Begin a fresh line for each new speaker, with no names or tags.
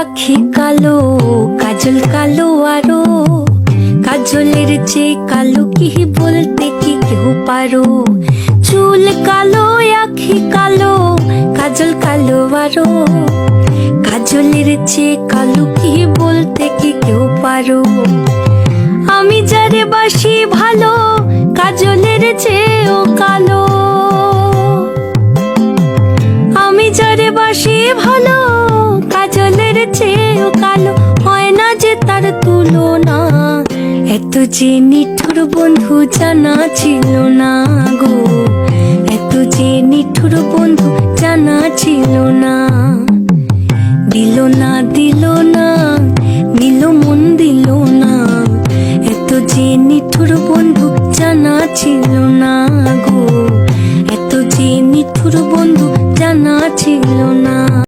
আখি কালো, কাজল কালো আরো, কাজলের চেয়ে কালো কি বলতে কি কেউ পারো। চুল কালো, আখি কালো, কাজল কালো আরো, কাজলের চেয়ে কালো কি বলতে কি কেউ পারো। আমি যারে বাসি ভালো, কাজলের চেয়েও কালো। আমি যারে বাসি ভালো, কাজলের চেয়েও কালো। হয় না যে তার তুলনা, এত যে নিঠুর বন্ধু জানা ছিল না গো, এত যে নিঠুর বন্ধু জানা ছিল না। দিল না, দিল না, নিল মন দিল না, এত যে নিঠুর বন্ধু জানা ছিল না গো, এত যে নিঠুর বন্ধু জানা ছিল না।